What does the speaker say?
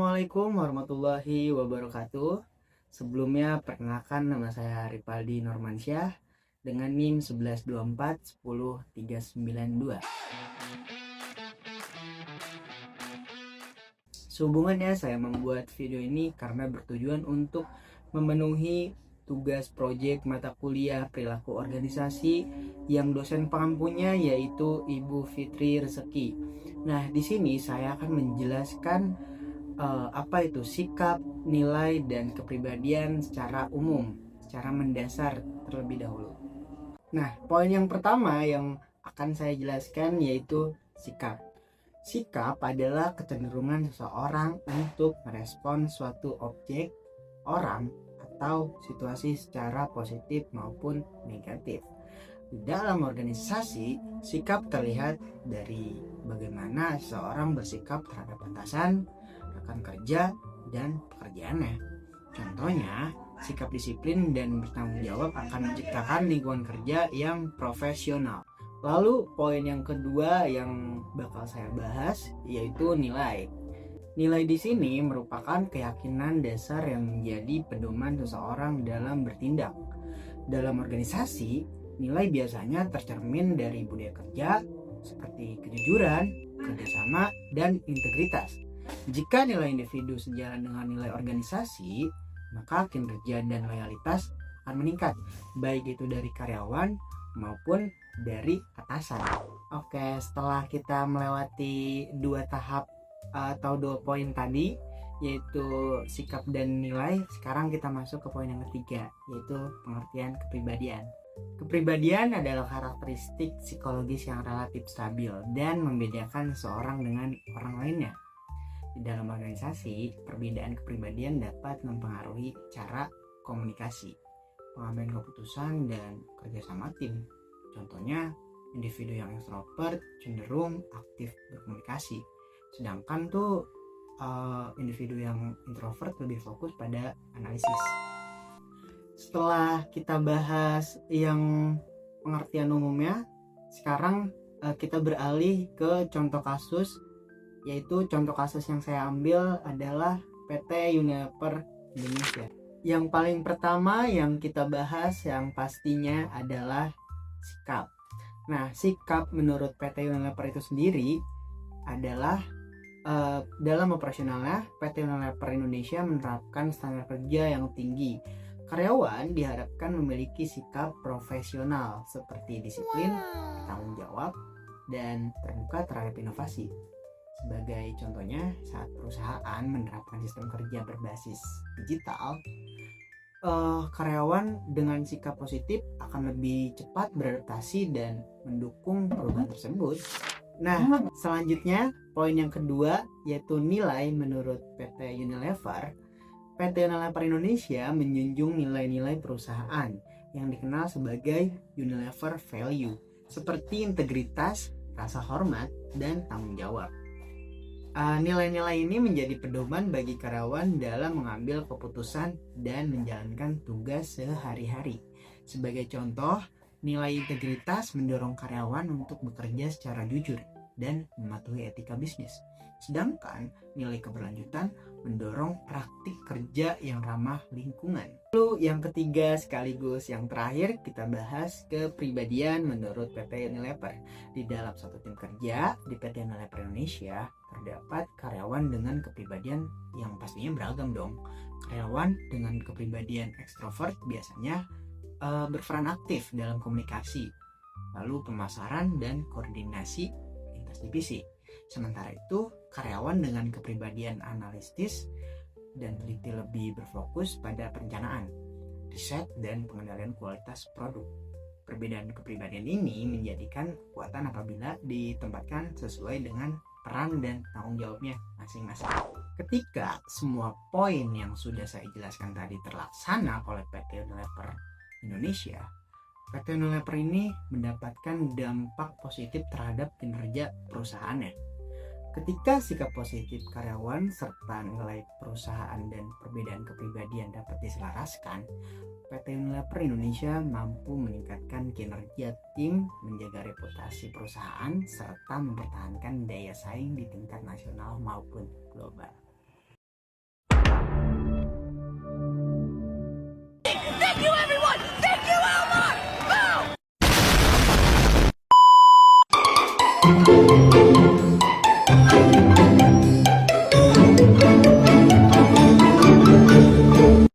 Assalamualaikum warahmatullahi wabarakatuh. Sebelumnya perkenalkan, nama saya Ripaldi Normansyah dengan NIM 1124103992. Sehubungannya saya membuat video ini karena bertujuan untuk memenuhi tugas proyek mata kuliah perilaku organisasi yang dosen pengampunya yaitu Ibu Fitri Rezeki. Nah, di sini saya akan menjelaskan apa itu sikap, nilai, dan kepribadian secara umum, secara mendasar terlebih dahulu. Nah, poin yang pertama yang akan saya jelaskan yaitu sikap. Sikap adalah kecenderungan seseorang untuk merespon suatu objek, orang, atau situasi secara positif maupun negatif. Di dalam organisasi, sikap terlihat dari bagaimana seseorang bersikap terhadap atasan, rekan kerja, dan pekerjaannya. Contohnya, sikap disiplin dan bertanggung jawab akan menciptakan lingkungan kerja yang profesional. Lalu poin yang kedua yang bakal saya bahas yaitu nilai. Nilai di sini merupakan keyakinan dasar yang menjadi pedoman seseorang dalam bertindak. Dalam organisasi, nilai biasanya tercermin dari budaya kerja seperti kejujuran, kerjasama, dan integritas. Jika nilai individu sejalan dengan nilai organisasi, maka kinerja dan loyalitas akan meningkat, baik itu dari karyawan maupun dari atasan. Oke, setelah kita melewati dua tahap atau dua poin tadi, yaitu sikap dan nilai, sekarang kita masuk ke poin yang ketiga, yaitu pengertian kepribadian. Kepribadian adalah karakteristik psikologis yang relatif stabil dan membedakan seseorang dengan orang lainnya. Di dalam organisasi, perbedaan kepribadian dapat mempengaruhi cara komunikasi, pengambilan keputusan, dan kerjasama tim. Contohnya, individu yang ekstrovert cenderung aktif berkomunikasi, sedangkan individu yang introvert lebih fokus pada analisis. Setelah kita bahas yang pengertian umumnya, sekarang kita beralih ke contoh kasus, yaitu contoh kasus yang saya ambil adalah PT Unilever Indonesia. Yang paling pertama yang kita bahas yang pastinya adalah sikap. Nah, sikap menurut PT Unilever itu sendiri adalah dalam operasionalnya, PT Unilever Indonesia menerapkan standar kerja yang tinggi. Karyawan diharapkan memiliki sikap profesional seperti disiplin, tanggung jawab, dan terbuka terhadap inovasi. Sebagai contohnya, saat perusahaan menerapkan sistem kerja berbasis digital, karyawan dengan sikap positif akan lebih cepat beradaptasi dan mendukung perubahan tersebut. Nah, selanjutnya poin yang kedua yaitu nilai menurut PT Unilever. PT Unilever Indonesia menjunjung nilai-nilai perusahaan yang dikenal sebagai Unilever Value, seperti integritas, rasa hormat, dan tanggung jawab. Nilai-nilai ini menjadi pedoman bagi karyawan dalam mengambil keputusan dan menjalankan tugas sehari-hari. Sebagai contoh, nilai integritas mendorong karyawan untuk bekerja secara jujur dan mematuhi etika bisnis. Sedangkan nilai keberlanjutan mendorong praktik kerja yang ramah lingkungan. Lalu yang ketiga sekaligus yang terakhir kita bahas kepribadian menurut PT Unilever. Di dalam suatu tim kerja di PT Unilever Indonesia terdapat karyawan dengan kepribadian yang pastinya beragam dong. Karyawan dengan kepribadian ekstrovert biasanya berperan aktif dalam komunikasi, lalu pemasaran dan koordinasi lintas divisi. Sementara itu, karyawan dengan kepribadian analitis dan teliti lebih berfokus pada perencanaan, riset, dan pengendalian kualitas produk. Perbedaan kepribadian ini menjadikan kekuatan apabila ditempatkan sesuai dengan peran dan tanggung jawabnya masing-masing. Ketika semua poin yang sudah saya jelaskan tadi terlaksana oleh PT Unilever Indonesia, PT Unilever ini mendapatkan dampak positif terhadap kinerja perusahaannya. Ketika sikap positif karyawan serta nilai perusahaan dan perbedaan kepribadian dapat diselaraskan, PT Unilever Indonesia mampu meningkatkan kinerja tim, menjaga reputasi perusahaan, serta mempertahankan daya saing di tingkat nasional maupun global. Bye.